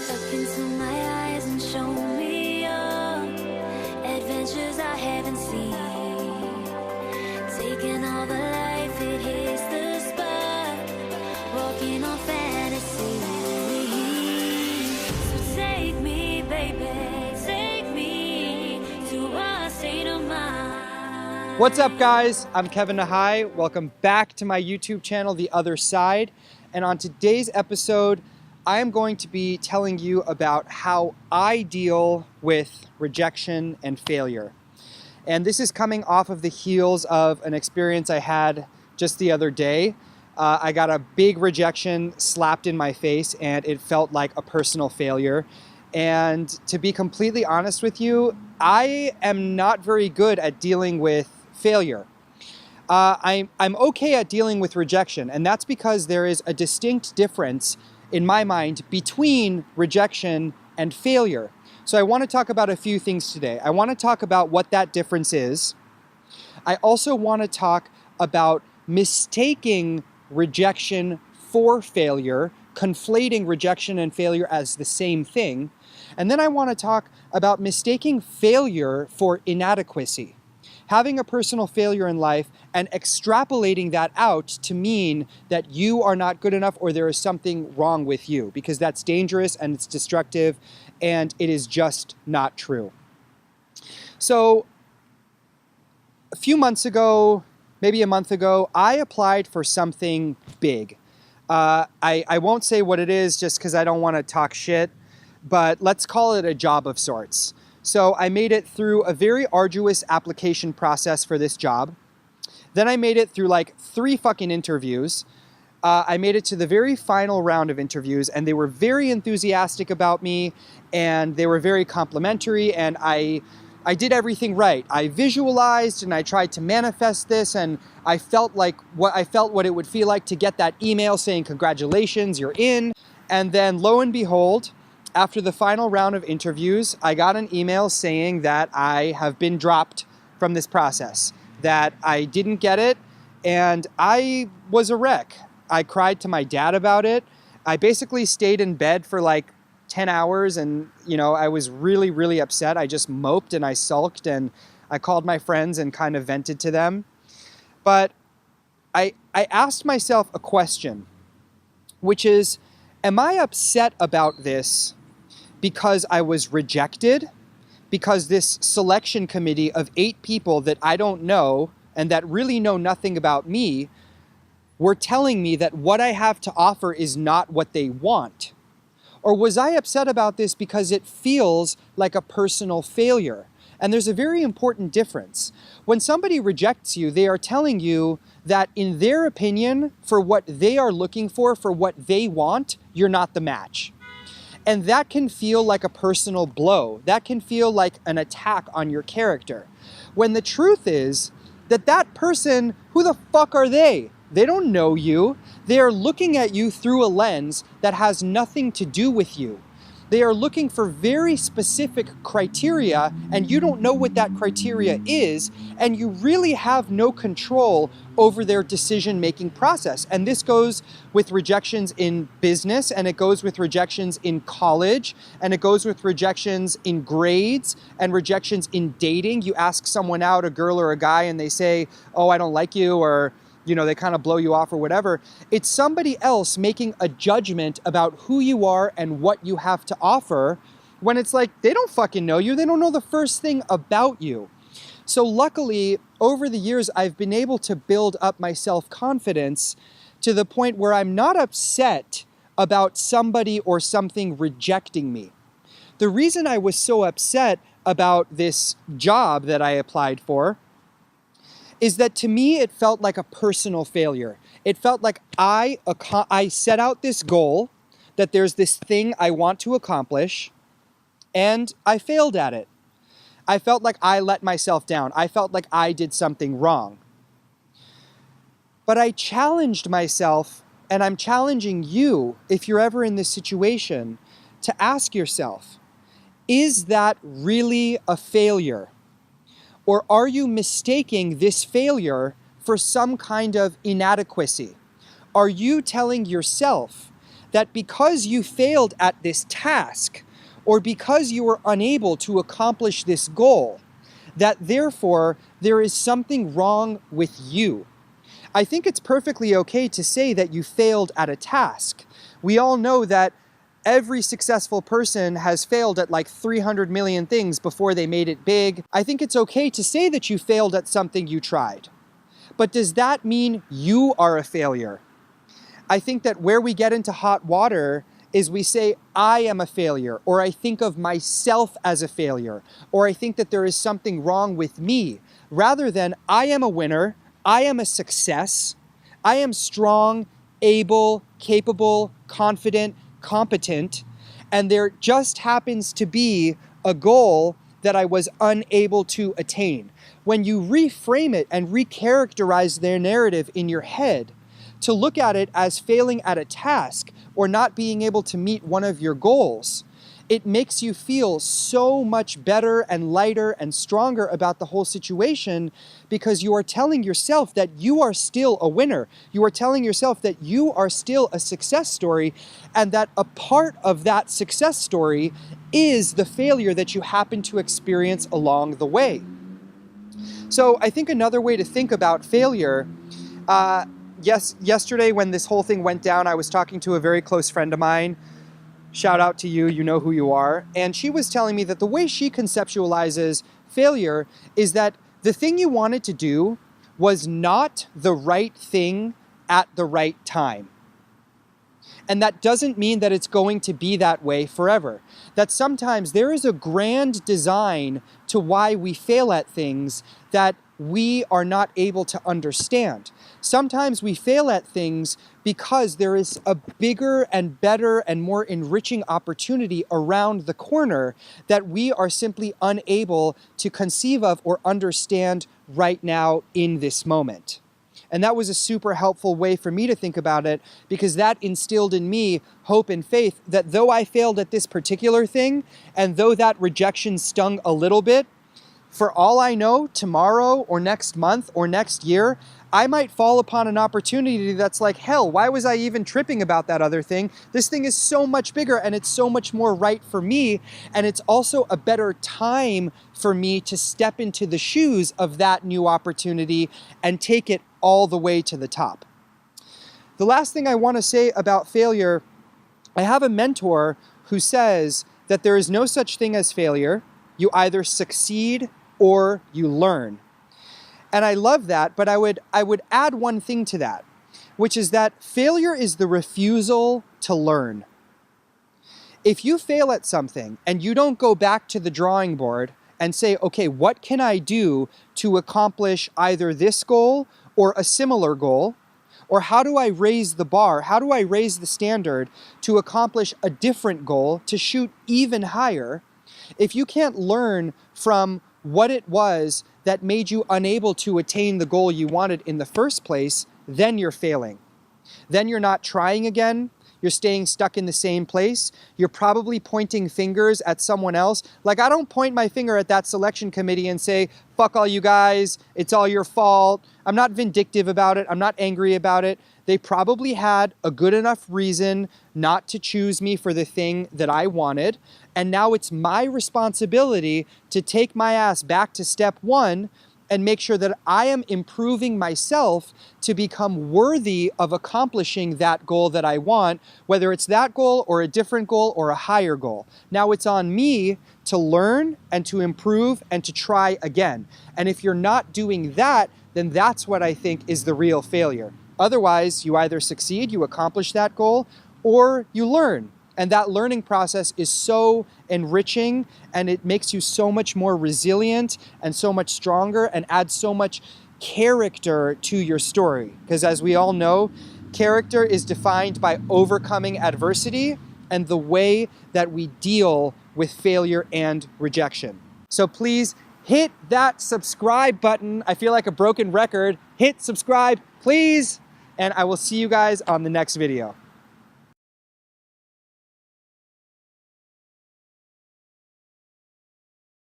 Look into my eyes and show me your adventures I haven't seen. Taking all the life, it hits the spot. Walking on fantasy. So take me, baby, take me to a state of mind. What's up, guys? I'm Kevin Nahai. Welcome back to my YouTube channel, The Other Side. And on today's episode, I am going to be telling you about how I deal with rejection and failure. And this is coming off of the heels of an experience I had just the other day. I got a big rejection slapped in my face, and it felt like a personal failure. And to be completely honest with you, I am not very good at dealing with failure. I'm okay at dealing with rejection, and that's because there is a distinct difference in my mind between rejection and failure. So I want to talk about a few things today. I want to talk about what that difference is. I also want to talk about mistaking rejection for failure, conflating rejection and failure as the same thing. And then I want to talk about mistaking failure for inadequacy. Having a personal failure in life and extrapolating that out to mean that you are not good enough or there is something wrong with you, because that's dangerous and it's destructive and it is just not true. So a few months ago, maybe a month ago, I applied for something big. I won't say what it is just because I don't want to talk shit, but let's call it a job of sorts. So I made it through a very arduous application process for this job. Then I made it through like 3 fucking interviews. I made it to the very final round of interviews, and they were very enthusiastic about me, and they were very complimentary, and I did everything right. I visualized and I tried to manifest this, and I felt what it would feel like to get that email saying, "Congratulations, you're in." And then lo and behold, after the final round of interviews, I got an email saying that I have been dropped from this process, that I didn't get it, and I was a wreck. I cried to my dad about it. I basically stayed in bed for like 10 hours and, I was really, really upset. I just moped and I sulked and I called my friends and kind of vented to them. But I asked myself a question, which is, am I upset about this because I was rejected? Because this selection committee of 8 people that I don't know and that really know nothing about me were telling me that what I have to offer is not what they want? Or was I upset about this because it feels like a personal failure? And there's a very important difference. When somebody rejects you, they are telling you that in their opinion, for what they are looking for what they want, you're not the match. And that can feel like a personal blow. That can feel like an attack on your character. When the truth is that person, who the fuck are they? They don't know you. They are looking at you through a lens that has nothing to do with you. They are looking for very specific criteria, and you don't know what that criteria is, and you really have no control over their decision-making process. And this goes with rejections in business, and it goes with rejections in college, and it goes with rejections in grades, and rejections in dating. You ask someone out, a girl or a guy, and they say, "Oh, I don't like you," or they kind of blow you off or whatever. It's somebody else making a judgment about who you are and what you have to offer, when it's like, they don't fucking know you. They don't know the first thing about you. So luckily, over the years, I've been able to build up my self-confidence to the point where I'm not upset about somebody or something rejecting me. The reason I was so upset about this job that I applied for is that to me, it felt like a personal failure. It felt like I set out this goal, that there's this thing I want to accomplish, and I failed at it. I felt like I let myself down. I felt like I did something wrong. But I challenged myself, and I'm challenging you, if you're ever in this situation, to ask yourself, is that really a failure? Or are you mistaking this failure for some kind of inadequacy? Are you telling yourself that because you failed at this task, or because you were unable to accomplish this goal, that therefore there is something wrong with you. I think it's perfectly okay to say that you failed at a task. We all know that every successful person has failed at like 300 million things before they made it big. I think it's okay to say that you failed at something you tried. But does that mean you are a failure? I think that where we get into hot water is we say, I am a failure, or I think of myself as a failure, or I think that there is something wrong with me, rather than I am a winner, I am a success, I am strong, able, capable, confident, competent, and there just happens to be a goal that I was unable to attain. When you reframe it and recharacterize their narrative in your head, to look at it as failing at a task or not being able to meet one of your goals, it makes you feel so much better and lighter and stronger about the whole situation, because you are telling yourself that you are still a winner. You are telling yourself that you are still a success story, and that a part of that success story is the failure that you happen to experience along the way. So I think another way to think about failure, yesterday when this whole thing went down, I was talking to a very close friend of mine. Shout out to you, you know who you are. And she was telling me that the way she conceptualizes failure is that the thing you wanted to do was not the right thing at the right time. And that doesn't mean that it's going to be that way forever. That sometimes there is a grand design to why we fail at things that we are not able to understand. Sometimes we fail at things because there is a bigger and better and more enriching opportunity around the corner that we are simply unable to conceive of or understand right now in this moment. And that was a super helpful way for me to think about it, because that instilled in me hope and faith that though I failed at this particular thing, and though that rejection stung a little bit, for all I know, tomorrow or next month or next year, I might fall upon an opportunity that's like, hell, why was I even tripping about that other thing? This thing is so much bigger and it's so much more right for me. And it's also a better time for me to step into the shoes of that new opportunity and take it all the way to the top. The last thing I want to say about failure, I have a mentor who says that there is no such thing as failure. You either succeed or you learn. And I love that, but I would add one thing to that, which is that failure is the refusal to learn. If you fail at something and you don't go back to the drawing board and say, okay, what can I do to accomplish either this goal or a similar goal? Or how do I raise the bar? How do I raise the standard to accomplish a different goal, to shoot even higher? If you can't learn from what it was that made you unable to attain the goal you wanted in the first place, then you're failing. Then you're not trying again. You're staying stuck in the same place. You're probably pointing fingers at someone else. Like, I don't point my finger at that selection committee and say, fuck all you guys, it's all your fault. I'm not vindictive about it. I'm not angry about it. They probably had a good enough reason not to choose me for the thing that I wanted. And now it's my responsibility to take my ass back to step one and make sure that I am improving myself to become worthy of accomplishing that goal that I want, whether it's that goal or a different goal or a higher goal. Now it's on me to learn and to improve and to try again. And if you're not doing that, then that's what I think is the real failure. Otherwise, you either succeed, you accomplish that goal, or you learn. And that learning process is so enriching, and it makes you so much more resilient and so much stronger and adds so much character to your story. Because as we all know, character is defined by overcoming adversity and the way that we deal with failure and rejection. So please hit that subscribe button. I feel like a broken record. Hit subscribe, please. And I will see you guys on the next video.